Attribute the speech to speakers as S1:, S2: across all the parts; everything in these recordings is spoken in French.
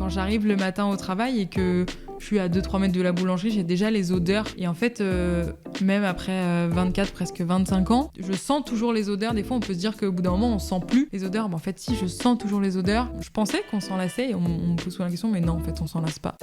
S1: Quand j'arrive le matin au travail et que je suis à 2-3 mètres de la boulangerie, j'ai déjà les odeurs. Et en fait, même après 24, presque 25 ans, je sens toujours les odeurs. Des fois, on peut se dire qu'au bout d'un moment, on sent plus les odeurs. En fait, si, je sens toujours les odeurs. Je pensais qu'on s'en lassait et on me pose souvent la question, mais non, en fait, on s'en lasse pas.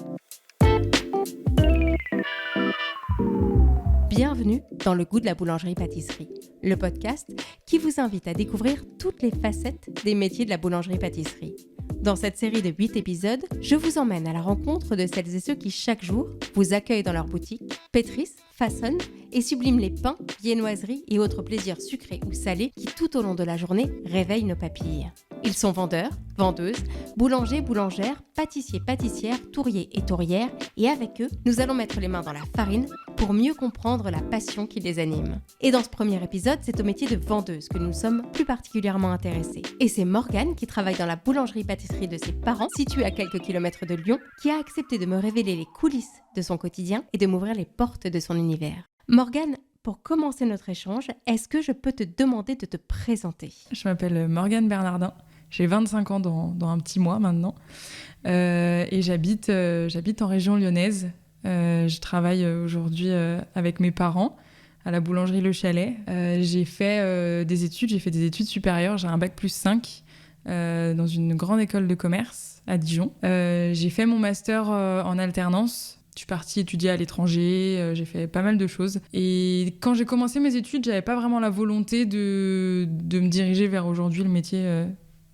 S2: Bienvenue dans Le Goût de la boulangerie-pâtisserie, le podcast qui vous invite à découvrir toutes les facettes des métiers de la boulangerie-pâtisserie. Dans cette série de 8 épisodes, je vous emmène à la rencontre de celles et ceux qui, chaque jour, vous accueillent dans leur boutique, pétrissent, façonnent et subliment les pains, viennoiseries et autres plaisirs sucrés ou salés qui, tout au long de la journée, réveillent nos papilles. Ils sont vendeurs, vendeuses, boulangers, boulangères, pâtissiers, pâtissières, touriers et tourières, et avec eux, nous allons mettre les mains dans la farine pour mieux comprendre la passion qui les anime. Et dans ce premier épisode, c'est au métier de vendeuse que nous sommes plus particulièrement intéressés. Et c'est Morgane, qui travaille dans la boulangerie-pâtisserie de ses parents, située à quelques kilomètres de Lyon, qui a accepté de me révéler les coulisses de son quotidien et de m'ouvrir les portes de son univers. Morgane, pour commencer notre échange, est-ce que je peux te demander de te présenter ?
S1: Je m'appelle Morgane Bernardin. J'ai 25 ans dans un petit mois maintenant. Et j'habite en région lyonnaise. Je travaille aujourd'hui avec mes parents à la boulangerie Le Chalet. J'ai fait des études supérieures. J'ai un bac plus 5 dans une grande école de commerce à Dijon. J'ai fait mon master en alternance. Je suis partie étudier à l'étranger, j'ai fait pas mal de choses. Et quand j'ai commencé mes études, j'avais pas vraiment la volonté de me diriger vers aujourd'hui le métier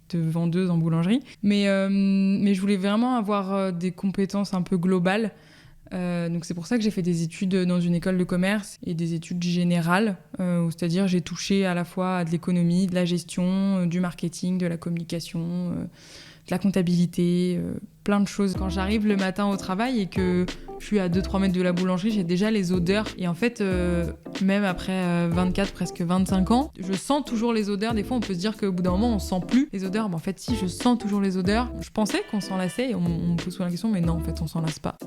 S1: de vendeuse en boulangerie. Mais je voulais vraiment avoir des compétences un peu globales. Donc c'est pour ça que j'ai fait des études dans une école de commerce et des études générales, c'est-à-dire j'ai touché à la fois à de l'économie, de la gestion, du marketing, de la communication, de la comptabilité, plein de choses. Quand j'arrive le matin au travail et que je suis à 2-3 mètres de la boulangerie, j'ai déjà les odeurs. Et en fait, même après 24, presque 25 ans, je sens toujours les odeurs. Des fois, on peut se dire qu'au bout d'un moment, on sent plus les odeurs. En fait, si, je sens toujours les odeurs. Je pensais qu'on s'en lassait et on me pose souvent la question, mais non, en fait, on s'en lasse pas.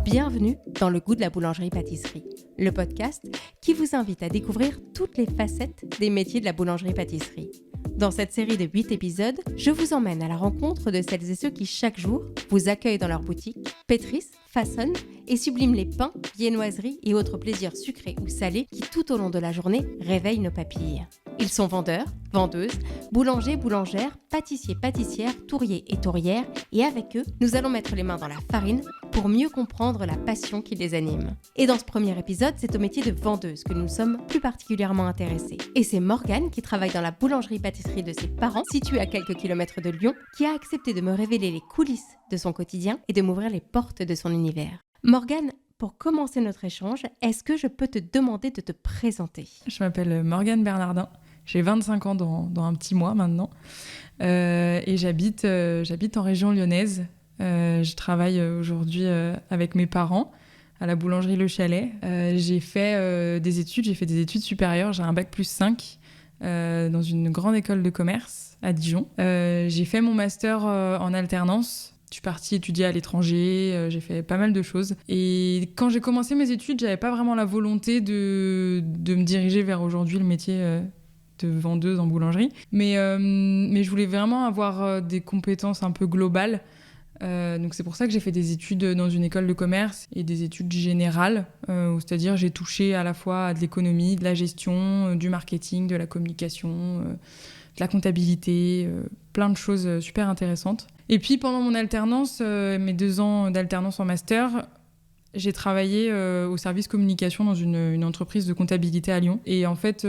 S2: Bienvenue dans Le Goût de la boulangerie-pâtisserie, le podcast qui vous invite à découvrir toutes les facettes des métiers de la boulangerie-pâtisserie. Dans cette série de 8 épisodes, je vous emmène à la rencontre de celles et ceux qui, chaque jour, vous accueillent dans leur boutique, pétrissent, façonnent et subliment les pains, viennoiseries et autres plaisirs sucrés ou salés qui, tout au long de la journée, réveillent nos papilles. Ils sont vendeurs, vendeuses, boulangers, boulangères, pâtissiers, pâtissières, touriers et tourières, et avec eux, nous allons mettre les mains dans la farine pour mieux comprendre la passion qui les anime. Et dans ce premier épisode, c'est au métier de vendeuse que nous sommes plus particulièrement intéressés. Et c'est Morgane, qui travaille dans la boulangerie-pâtisserie de ses parents, située à quelques kilomètres de Lyon, qui a accepté de me révéler les coulisses de son quotidien et de m'ouvrir les portes de son univers. Morgane, pour commencer notre échange, est-ce que je peux te demander de te présenter ?
S1: Je m'appelle Morgane Bernardin. J'ai 25 ans dans un petit mois maintenant. Et j'habite en région lyonnaise. Je travaille aujourd'hui avec mes parents à la boulangerie Le Chalet. J'ai fait des études supérieures. J'ai un bac plus 5 dans une grande école de commerce à Dijon. J'ai fait mon master en alternance. Je suis partie étudier à l'étranger, j'ai fait pas mal de choses. Et quand j'ai commencé mes études, j'avais pas vraiment la volonté de me diriger vers aujourd'hui le métier de vendeuse en boulangerie. Mais je voulais vraiment avoir des compétences un peu globales. Donc c'est pour ça que j'ai fait des études dans une école de commerce et des études générales, c'est-à-dire j'ai touché à la fois à de l'économie, de la gestion, du marketing, de la communication, de la comptabilité, plein de choses super intéressantes. Et puis pendant mon alternance, mes 2 ans d'alternance en master, j'ai travaillé au service communication dans une entreprise de comptabilité à Lyon. Et en fait,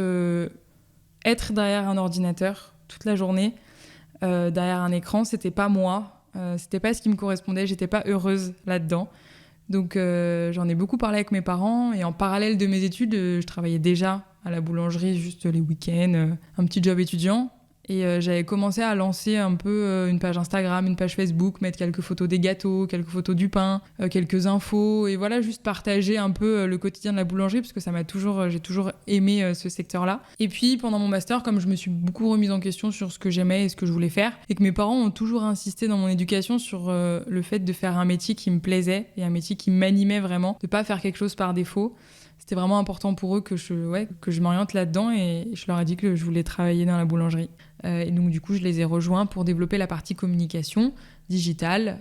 S1: être derrière un ordinateur toute la journée, derrière un écran, c'était pas moi. C'était pas ce qui me correspondait, j'étais pas heureuse là-dedans. Donc j'en ai beaucoup parlé avec mes parents et en parallèle de mes études, je travaillais déjà à la boulangerie juste les week-ends, un petit job étudiant. Et j'avais commencé à lancer un peu une page Instagram, une page Facebook, mettre quelques photos des gâteaux, quelques photos du pain, quelques infos, et voilà, juste partager un peu le quotidien de la boulangerie, parce que j'ai toujours aimé ce secteur-là. Et puis pendant mon master, comme je me suis beaucoup remise en question sur ce que j'aimais et ce que je voulais faire, et que mes parents ont toujours insisté dans mon éducation sur le fait de faire un métier qui me plaisait, et un métier qui m'animait vraiment, de pas faire quelque chose par défaut. c'était vraiment important pour eux que je m'oriente là-dedans et je leur ai dit que je voulais travailler dans la boulangerie. Et donc du coup, je les ai rejoints pour développer la partie communication digitale,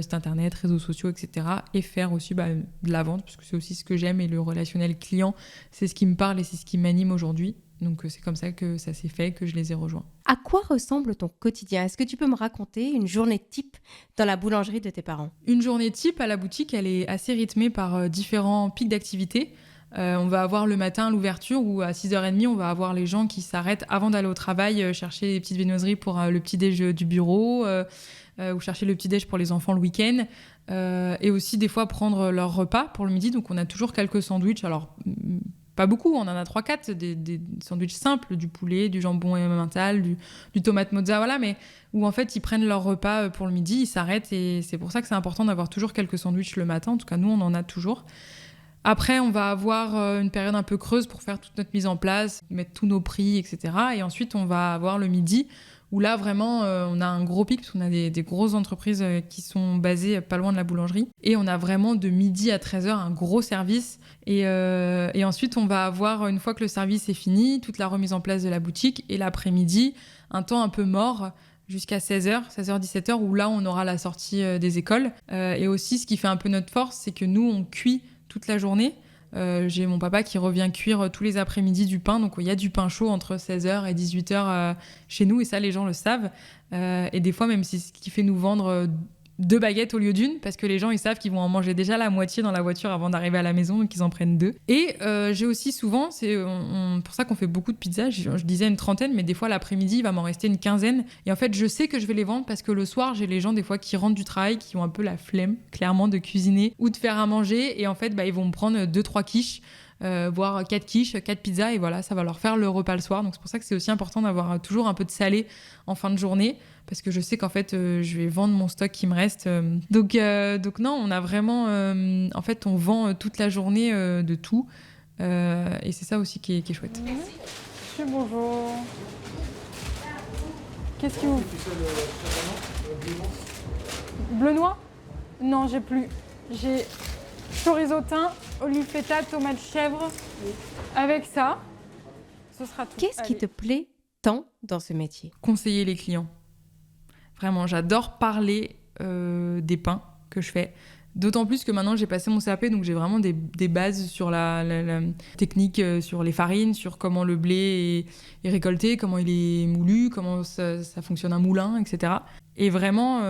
S1: site internet, réseaux sociaux, etc. Et faire aussi de la vente, parce que c'est aussi ce que j'aime et le relationnel client, c'est ce qui me parle et c'est ce qui m'anime aujourd'hui. Donc c'est comme ça que ça s'est fait, que je les ai rejoints.
S2: À quoi ressemble ton quotidien ? Est-ce que tu peux me raconter une journée type dans la boulangerie de tes parents ?
S1: Une journée type à la boutique, elle est assez rythmée par différents pics d'activité. On va avoir le matin l'ouverture où à 6h30, on va avoir les gens qui s'arrêtent avant d'aller au travail chercher les petites viennoiseries pour le petit-déj du bureau ou chercher le petit-déj pour les enfants le week-end. Et aussi des fois prendre leur repas pour le midi. Donc on a toujours quelques sandwichs. Alors pas beaucoup, on en a 3-4, des sandwichs simples, du poulet, du jambon emmental, du tomate mozza, voilà, mais où en fait ils prennent leur repas pour le midi, ils s'arrêtent et c'est pour ça que c'est important d'avoir toujours quelques sandwichs le matin. En tout cas, nous, on en a toujours. Après, on va avoir une période un peu creuse pour faire toute notre mise en place, mettre tous nos prix, etc. Et ensuite, on va avoir le midi, où là, vraiment, on a un gros pic, parce qu'on a des grosses entreprises qui sont basées pas loin de la boulangerie. Et on a vraiment de midi à 13h un gros service. Et ensuite, on va avoir, une fois que le service est fini, toute la remise en place de la boutique. Et l'après-midi, un temps un peu mort, jusqu'à 16h, 17h, où là, on aura la sortie des écoles. Et aussi, ce qui fait un peu notre force, c'est que nous, on cuit toute la journée. J'ai mon papa qui revient cuire tous les après-midi du pain, donc il y a du pain chaud entre 16h et 18h chez nous, et ça les gens le savent. Et des fois même c'est ce qui fait nous vendre 2 baguettes au lieu d'une, parce que les gens ils savent qu'ils vont en manger déjà la moitié dans la voiture avant d'arriver à la maison, donc ils en prennent 2. Et j'ai aussi souvent, c'est pour ça qu'on fait beaucoup de pizzas, je disais une 30aine, mais des fois l'après-midi il va m'en rester une 15aine. Et en fait je sais que je vais les vendre parce que le soir j'ai les gens des fois qui rentrent du travail, qui ont un peu la flemme clairement de cuisiner ou de faire à manger, et en fait ils vont me prendre 2-3 quiches, voire 4 quiches, 4 pizzas, et voilà, ça va leur faire le repas le soir. Donc c'est pour ça que c'est aussi important d'avoir toujours un peu de salé en fin de journée, parce que je sais qu'en fait je vais vendre mon stock qui me reste. Donc non, on a vraiment en fait on vend toute la journée de tout, et c'est ça aussi qui est chouette.
S3: Monsieur, bonjour. Qu'est-ce que vous... Bleu noix ? Non, j'ai plus. J'ai chorizo thym, olive feta, tomate chèvre. Avec ça, ce sera tout.
S2: Qu'est-ce qui te plaît tant dans ce métier ?
S1: Conseiller les clients. Vraiment, j'adore parler des pains que je fais. D'autant plus que maintenant, j'ai passé mon CAP, donc j'ai vraiment des bases sur la technique, sur les farines, sur comment le blé est récolté, comment il est moulu, comment ça fonctionne un moulin, etc. Et vraiment,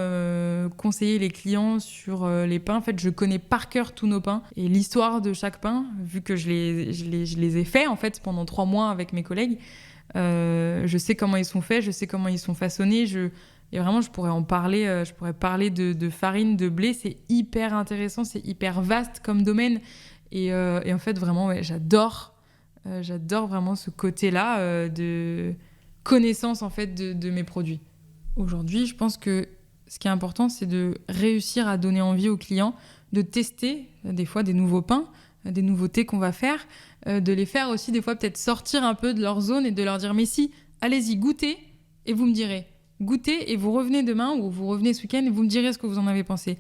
S1: conseiller les clients sur les pains. En fait, je connais par cœur tous nos pains et l'histoire de chaque pain, vu que je les ai faits en fait, pendant 3 mois avec mes collègues. Je sais comment ils sont faits, je sais comment ils sont façonnés, et vraiment, je pourrais en parler, je pourrais parler de farine, de blé, c'est hyper intéressant, c'est hyper vaste comme domaine. Et en fait, vraiment, ouais, j'adore vraiment ce côté-là de connaissance en fait, de mes produits. Aujourd'hui, je pense que ce qui est important, c'est de réussir à donner envie aux clients de tester des fois des nouveaux pains, des nouveautés qu'on va faire, de les faire aussi des fois peut-être sortir un peu de leur zone et de leur dire « mais si, allez-y, goûtez et vous me direz ». Goûtez et vous revenez demain ou vous revenez ce week-end et vous me direz ce que vous en avez pensé.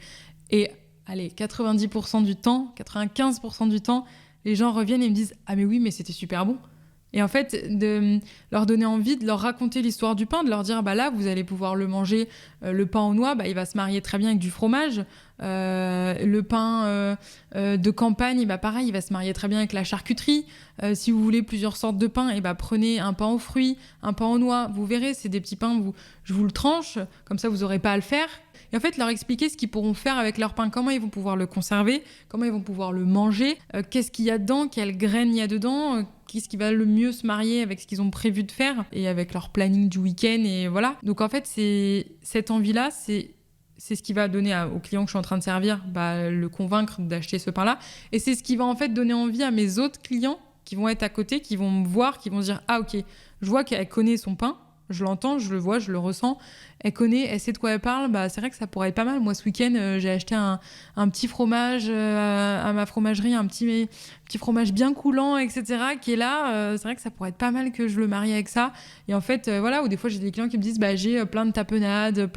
S1: Et allez, 90% du temps, 95% du temps, les gens reviennent et me disent « ah mais oui, mais c'était super bon ». Et en fait, de leur donner envie, de leur raconter l'histoire du pain, de leur dire, bah là, vous allez pouvoir le manger, le pain aux noix, bah, il va se marier très bien avec du fromage. Le pain de campagne, bah, pareil, il va se marier très bien avec la charcuterie. Si vous voulez plusieurs sortes de pain, bah, prenez un pain aux fruits, un pain aux noix. Vous verrez, c'est des petits pains, je vous le tranche, comme ça, vous n'aurez pas à le faire. Et en fait, leur expliquer ce qu'ils pourront faire avec leur pain, comment ils vont pouvoir le conserver, comment ils vont pouvoir le manger, qu'est-ce qu'il y a dedans, quelles graines il y a dedans, qu'est-ce qui va le mieux se marier avec ce qu'ils ont prévu de faire et avec leur planning du week-end, et voilà. Donc en fait, c'est cette envie-là, c'est ce qui va donner au client que je suis en train de servir, le convaincre d'acheter ce pain-là. Et c'est ce qui va en fait donner envie à mes autres clients qui vont être à côté, qui vont me voir, qui vont se dire « ah ok, je vois qu'elle connaît son pain ». Je l'entends, je le vois, je le ressens. Elle connaît, elle sait de quoi elle parle. C'est vrai que ça pourrait être pas mal. Moi, ce week-end, j'ai acheté un petit fromage à ma fromagerie, un petit fromage bien coulant, etc., qui est là. C'est vrai que ça pourrait être pas mal que je le marie avec ça. Et en fait, voilà, ou des fois, j'ai des clients qui me disent j'ai plein de tapenades,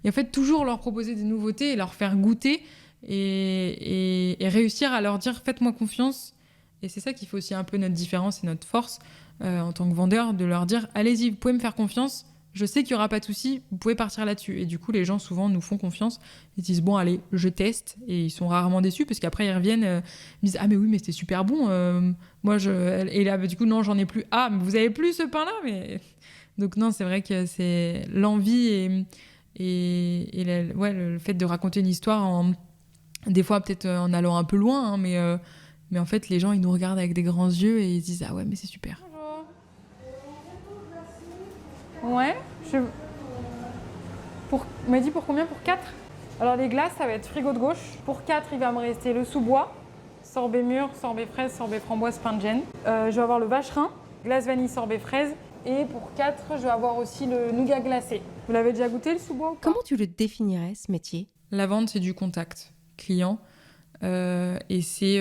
S1: Et en fait, toujours leur proposer des nouveautés et leur faire goûter et réussir à leur dire faites-moi confiance. Et c'est ça qui fait aussi un peu notre différence et notre force en tant que vendeur, de leur dire « Allez-y, vous pouvez me faire confiance, je sais qu'il n'y aura pas de souci, vous pouvez partir là-dessus. » Et du coup, les gens souvent nous font confiance. Ils disent « Bon, allez, je teste. » Et ils sont rarement déçus parce qu'après, ils reviennent, ils disent « Ah mais oui, mais c'était super bon. Et là, du coup, non, j'en ai plus. Ah, mais vous avez plus ce pain-là ?» mais... Donc non, c'est vrai que c'est l'envie et le fait de raconter une histoire, des fois peut-être en allant un peu loin, hein, mais en fait, les gens, ils nous regardent avec des grands yeux et ils se disent « Ah ouais, mais c'est super. »
S3: Ouais, on m'a dit pour combien? Pour 4? Alors les glaces, ça va être frigo de gauche. Pour 4, il va me rester le sous-bois, sorbet mûr, sorbet fraise, sorbet framboise, pain de gêne. Je vais avoir le vacherin, glace vanille, sorbet fraise. Et pour 4, je vais avoir aussi le nougat glacé. Vous l'avez déjà goûté, le sous-bois ou pas?
S2: Comment tu le définirais, ce métier?
S1: La vente, c'est du contact client et c'est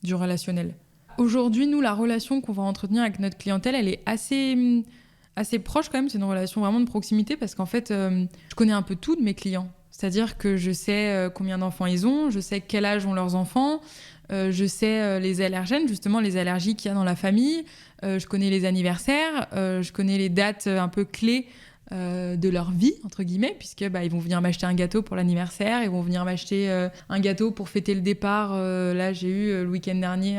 S1: du relationnel. Aujourd'hui, nous, la relation qu'on va entretenir avec notre clientèle, elle est assez proche quand même. C'est une relation vraiment de proximité parce qu'en fait, je connais un peu tout de mes clients. C'est-à-dire que je sais combien d'enfants ils ont, je sais quel âge ont leurs enfants, je sais les allergènes, justement les allergies qu'il y a dans la famille, je connais les anniversaires, je connais les dates un peu clés de leur vie, entre guillemets, puisque ils vont venir m'acheter un gâteau pour l'anniversaire, ils vont venir m'acheter un gâteau pour fêter le départ. Là, j'ai eu le week-end dernier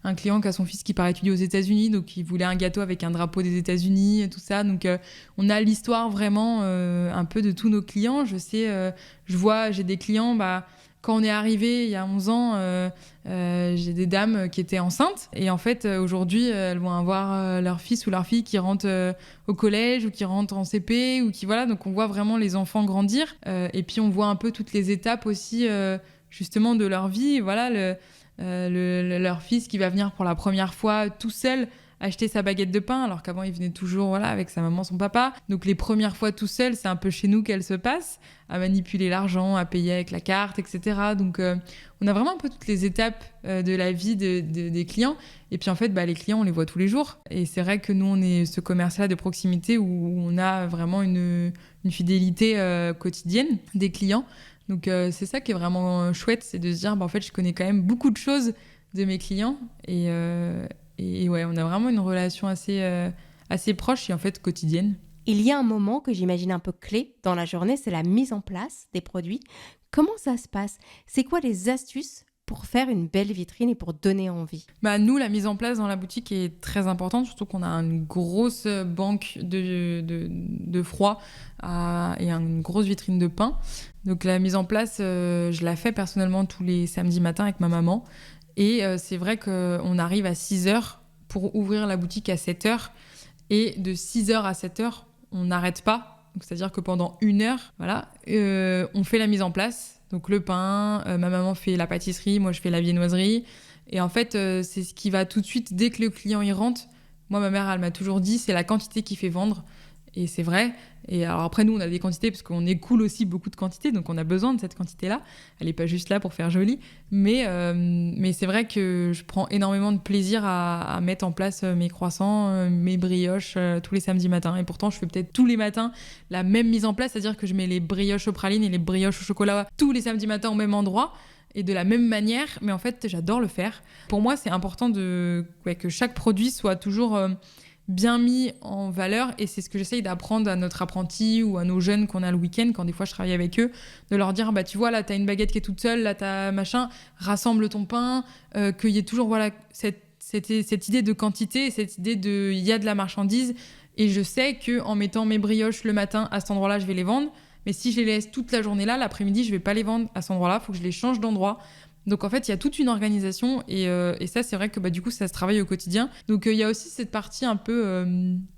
S1: un client qui a son fils qui part étudier aux États-Unis, donc il voulait un gâteau avec un drapeau des États-Unis, tout ça. Donc on a l'histoire vraiment un peu de tous nos clients. Je sais, j'ai des clients... Quand on est arrivé il y a 11 ans, j'ai des dames qui étaient enceintes. Et en fait, aujourd'hui, elles vont avoir leur fils ou leur fille qui rentre au collège ou qui rentre en CP. Voilà. Donc, on voit vraiment les enfants grandir. Et puis, on voit un peu toutes les étapes aussi, justement, de leur vie. Voilà, leur fils qui va venir pour la première fois tout seul acheter sa baguette de pain, alors qu'avant, il venait toujours avec sa maman, son papa. Donc, les premières fois tout seul, c'est un peu chez nous qu'elle se passe, à manipuler l'argent, à payer avec la carte, etc. Donc, on a vraiment un peu toutes les étapes de la vie des clients. Et puis, en fait, les clients, on les voit tous les jours. Et c'est vrai que nous, on est ce commerce-là de proximité où on a vraiment une fidélité quotidienne des clients. Donc, c'est ça qui est vraiment chouette, c'est de se dire, en fait, je connais quand même beaucoup de choses de mes clients. Et ouais, on a vraiment une relation assez proche et en fait quotidienne.
S2: Il y a un moment que j'imagine un peu clé dans la journée, c'est la mise en place des produits. Comment ça se passe? C'est quoi les astuces pour faire une belle vitrine et pour donner envie?
S1: Nous, la mise en place dans la boutique est très importante, surtout qu'on a une grosse banque de froid et une grosse vitrine de pain. Donc la mise en place, je la fais personnellement tous les samedis matins avec ma maman. Et c'est vrai qu'on arrive à 6h pour ouvrir la boutique à 7h. Et de 6h à 7h, on n'arrête pas. Donc, c'est-à-dire que pendant 1 heure, on fait la mise en place. Donc le pain, ma maman fait la pâtisserie, moi je fais la viennoiserie. Et en fait, c'est ce qui va tout de suite, dès que le client y rentre. Moi, ma mère, elle m'a toujours dit, c'est la quantité qui fait vendre. Et c'est vrai. Et alors après, nous, on a des quantités parce qu'on écoule aussi beaucoup de quantités. Donc, on a besoin de cette quantité-là. Elle n'est pas juste là pour faire joli. Mais c'est vrai que je prends énormément de plaisir à mettre en place mes croissants, mes brioches tous les samedis matins. Et pourtant, je fais peut-être tous les matins la même mise en place. C'est-à-dire que je mets les brioches aux pralines et les brioches au chocolat tous les samedis matins au même endroit. Et de la même manière. Mais en fait, j'adore le faire. Pour moi, c'est important que chaque produit soit toujours... bien mis en valeur, et c'est ce que j'essaye d'apprendre à notre apprenti ou à nos jeunes qu'on a le week-end, quand des fois je travaille avec eux, de leur dire tu vois là t'as une baguette qui est toute seule, là t'as machin, rassemble ton pain, qu'il y ait toujours cette idée de quantité, cette idée il y a de la marchandise, et je sais qu'en mettant mes brioches le matin à cet endroit-là je vais les vendre, mais si je les laisse toute la journée là, l'après-midi je vais pas les vendre à cet endroit-là, il faut que je les change d'endroit. Donc en fait, il y a toute une organisation et ça, c'est vrai que du coup, ça se travaille au quotidien. Donc il y a aussi cette partie un peu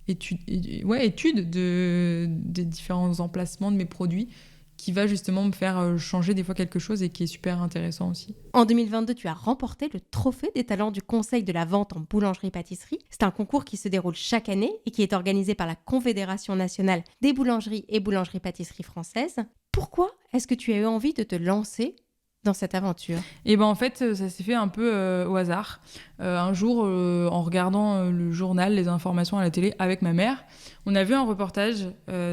S1: étude des différents emplacements de mes produits qui va justement me faire changer des fois quelque chose et qui est super intéressant aussi.
S2: En 2022, tu as remporté le trophée des talents du Conseil de la vente en boulangerie-pâtisserie. C'est un concours qui se déroule chaque année et qui est organisé par la Confédération nationale des boulangeries et boulangeries-pâtisseries françaises. Pourquoi est-ce que tu as eu envie de te lancer dans cette aventure?
S1: Et en fait, ça s'est fait un peu au hasard. Un jour, en regardant le journal, les informations à la télé avec ma mère, on a vu un reportage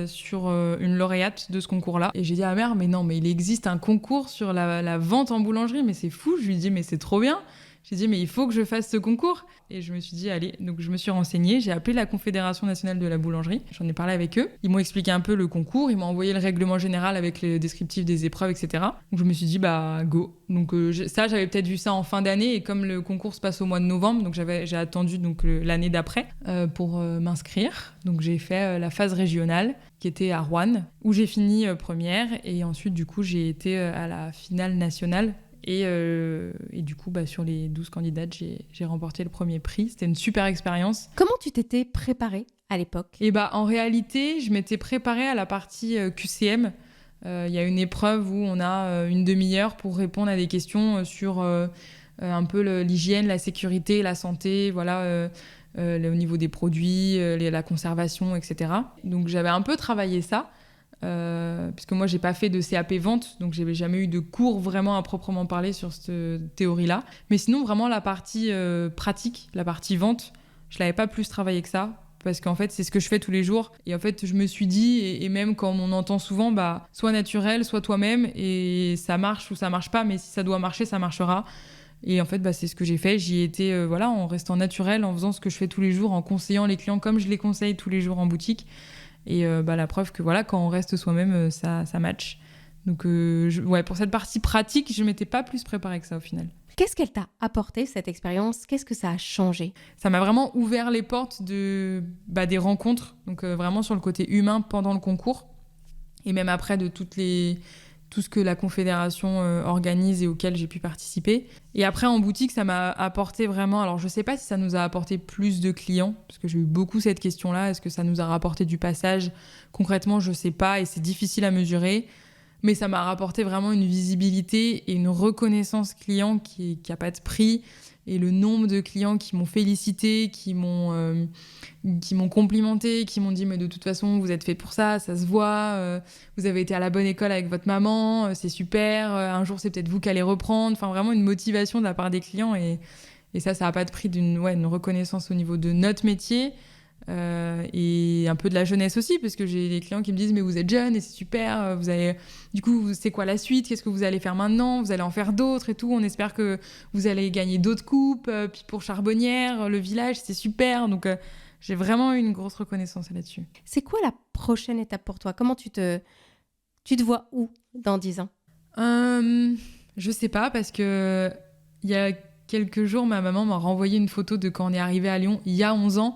S1: sur une lauréate de ce concours-là. Et j'ai dit à ma mère, mais non, mais il existe un concours sur la vente en boulangerie, mais c'est fou. Je lui dis, mais c'est trop bien. J'ai dit, mais il faut que je fasse ce concours. Et je me suis dit, allez, donc je me suis renseignée, j'ai appelé la Confédération nationale de la boulangerie, j'en ai parlé avec eux. Ils m'ont expliqué un peu le concours, ils m'ont envoyé le règlement général avec le descriptif des épreuves, etc. Donc je me suis dit, bah go. Donc ça, j'avais peut-être vu ça en fin d'année, et comme le concours se passe au mois de novembre, donc j'ai attendu donc, l'année d'après pour m'inscrire. Donc j'ai fait la phase régionale, qui était à Rouen, où j'ai fini première, et ensuite du coup j'ai été à la finale nationale. Et du coup, sur les 12 candidates, j'ai remporté le premier prix. C'était une super expérience.
S2: Comment tu t'étais préparée à l'époque ?
S1: Et en réalité, je m'étais préparée à la partie QCM. Il y a une épreuve où on a une demi-heure pour répondre à des questions sur un peu l'hygiène, la sécurité, la santé, voilà, au niveau des produits, la conservation, etc. Donc j'avais un peu travaillé ça. Puisque moi j'ai pas fait de CAP vente, donc j'avais jamais eu de cours vraiment à proprement parler sur cette théorie-là. Mais sinon vraiment la partie pratique, la partie vente, je l'avais pas plus travaillé que ça, parce qu'en fait c'est ce que je fais tous les jours. Et en fait je me suis dit, et même quand on entend souvent, sois naturel, sois toi-même, et ça marche ou ça marche pas, mais si ça doit marcher, ça marchera. Et en fait, c'est ce que j'ai fait. J'y ai été en restant naturel, en faisant ce que je fais tous les jours, en conseillant les clients comme je les conseille tous les jours en boutique. Et la preuve que quand on reste soi-même, ça match. Donc pour cette partie pratique, je ne m'étais pas plus préparée que ça au final.
S2: Qu'est-ce qu'elle t'a apporté, cette expérience ? Qu'est-ce que ça a changé ?
S1: Ça m'a vraiment ouvert les portes des rencontres, donc vraiment sur le côté humain pendant le concours, et même après de tout ce que la Confédération organise et auquel j'ai pu participer. Et après, en boutique, ça m'a apporté vraiment... Alors, je ne sais pas si ça nous a apporté plus de clients, parce que j'ai eu beaucoup cette question-là. Est-ce que ça nous a rapporté du passage ? Concrètement, je ne sais pas, et c'est difficile à mesurer. Mais ça m'a rapporté vraiment une visibilité et une reconnaissance client qui n'a pas de prix. Et le nombre de clients qui m'ont félicité, qui m'ont complimenté, qui m'ont dit « mais de toute façon, vous êtes fait pour ça se voit, vous avez été à la bonne école avec votre maman, c'est super, un jour c'est peut-être vous qui allez reprendre ». Enfin, vraiment une motivation de la part des clients. Et ça n'a pas de prix une reconnaissance au niveau de notre métier. Et un peu de la jeunesse aussi, parce que j'ai des clients qui me disent « mais vous êtes jeune et c'est super, vous avez... du coup, c'est quoi la suite ? Qu'est-ce que vous allez faire maintenant ? Vous allez en faire d'autres et tout. On espère que vous allez gagner d'autres coupes. Puis pour Charbonnière, le village, c'est super. » Donc, j'ai vraiment eu une grosse reconnaissance là-dessus.
S2: C'est quoi la prochaine étape pour toi ? Comment tu te vois où dans 10 ans ?
S1: Je sais pas, parce que il y a quelques jours, ma maman m'a renvoyé une photo de quand on est arrivé à Lyon il y a 11 ans.